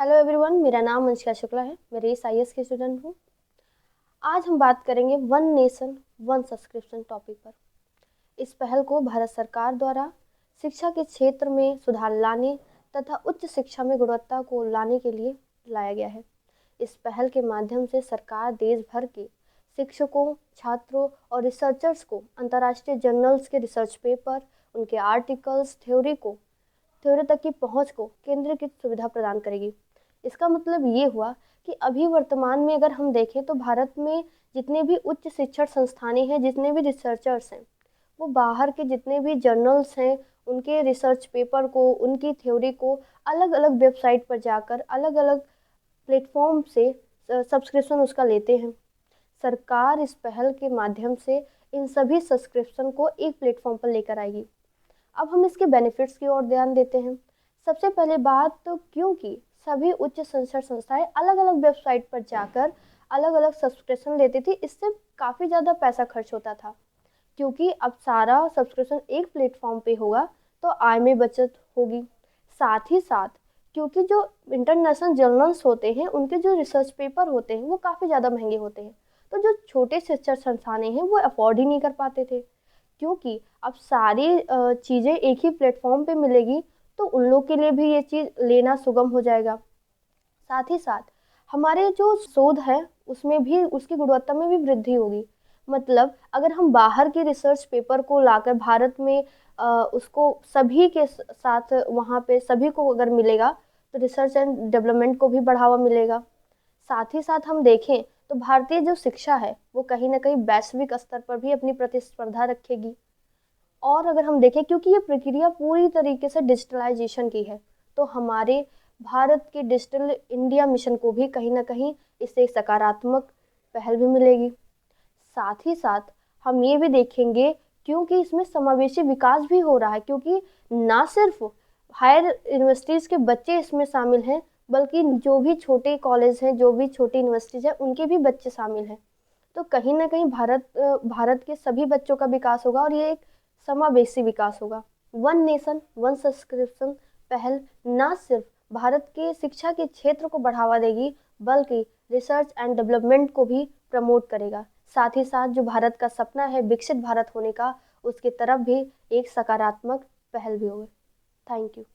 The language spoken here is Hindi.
हेलो एवरीवन, मेरा नाम अंशिका शुक्ला है। मैं रेस आईएएस की स्टूडेंट हूँ। आज हम बात करेंगे one nation one subscription topic पर। इस पहल को भारत सरकार द्वारा शिक्षा के क्षेत्र में सुधार लाने तथा उच्च शिक्षा में गुणवत्ता को लाने के लिए लाया गया है। इस पहल के माध्यम से सरकार देश भर के शिक्षकों, छात्रों और रिसर्चर्स को अंतर्राष्ट्रीय जर्नल्स के रिसर्च पेपर, उनके आर्टिकल्स, थ्योरी तक की पहुंच को केंद्रीकृत सुविधा प्रदान करेगी। इसका मतलब ये हुआ कि अभी वर्तमान में अगर हम देखें तो भारत में जितने भी उच्च शिक्षण संस्थानें हैं, जितने भी रिसर्चर्स हैं, वो बाहर के जितने भी जर्नल्स हैं, उनके रिसर्च पेपर को, उनकी थ्योरी को अलग अलग वेबसाइट पर जाकर अलग अलग प्लेटफॉर्म से सब्सक्रिप्शन उसका लेते हैं। सरकार इस पहल के माध्यम से इन सभी सब्सक्रिप्शन को एक प्लेटफॉर्म पर लेकर आएगी। अब हम इसके बेनिफिट्स की ओर ध्यान देते हैं। सबसे पहले बात तो क्योंकि सभी उच्च शिक्षण संस्थाएं अलग अलग वेबसाइट पर जाकर अलग अलग सब्सक्रिप्शन लेती थी, इससे काफ़ी ज़्यादा पैसा खर्च होता था। क्योंकि अब सारा सब्सक्रिप्शन एक प्लेटफॉर्म पे होगा तो आय में बचत होगी। साथ ही साथ क्योंकि जो इंटरनेशनल जर्नल्स होते हैं, उनके जो रिसर्च पेपर होते हैं वो काफ़ी ज़्यादा महंगे होते हैं, तो जो छोटे शिक्षण संस्थानें हैं वो अफोर्ड ही नहीं कर पाते थे। क्योंकि अब सारी चीज़ें एक ही प्लेटफॉर्म पे मिलेगी तो उन लोग के लिए भी ये चीज़ लेना सुगम हो जाएगा। साथ ही साथ हमारे जो शोध है उसमें भी, उसकी गुणवत्ता में भी वृद्धि होगी। मतलब अगर हम बाहर के रिसर्च पेपर को लाकर भारत में उसको सभी के साथ वहाँ पे सभी को अगर मिलेगा तो रिसर्च एंड डेवलपमेंट को भी बढ़ावा मिलेगा। साथ ही साथ हम देखें तो भारतीय जो शिक्षा है वो कहीं ना कहीं वैश्विक स्तर पर भी अपनी प्रतिस्पर्धा रखेगी। और अगर हम देखें, क्योंकि ये प्रक्रिया पूरी तरीके से डिजिटलाइजेशन की है, तो हमारे भारत के डिजिटल इंडिया मिशन को भी कहीं ना कहीं इससे एक सकारात्मक पहल भी मिलेगी। साथ ही साथ हम ये भी देखेंगे क्योंकि इसमें समावेशी विकास भी हो रहा है, क्योंकि ना सिर्फ हायर यूनिवर्सिटीज़ के बच्चे इसमें शामिल हैं, बल्कि जो भी छोटे कॉलेज हैं, जो भी छोटी यूनिवर्सिटीज़ हैं, उनके भी बच्चे शामिल हैं। तो कहीं ना कहीं भारत के सभी बच्चों का विकास होगा और ये एक समावेशी विकास होगा। वन नेशन वन सब्सक्रिप्शन पहल ना सिर्फ भारत के शिक्षा के क्षेत्र को बढ़ावा देगी, बल्कि रिसर्च एंड डेवलपमेंट को भी प्रमोट करेगा। साथ ही साथ जो भारत का सपना है विकसित भारत होने का, उसकी तरफ भी एक सकारात्मक पहल भी होगी। Thank you.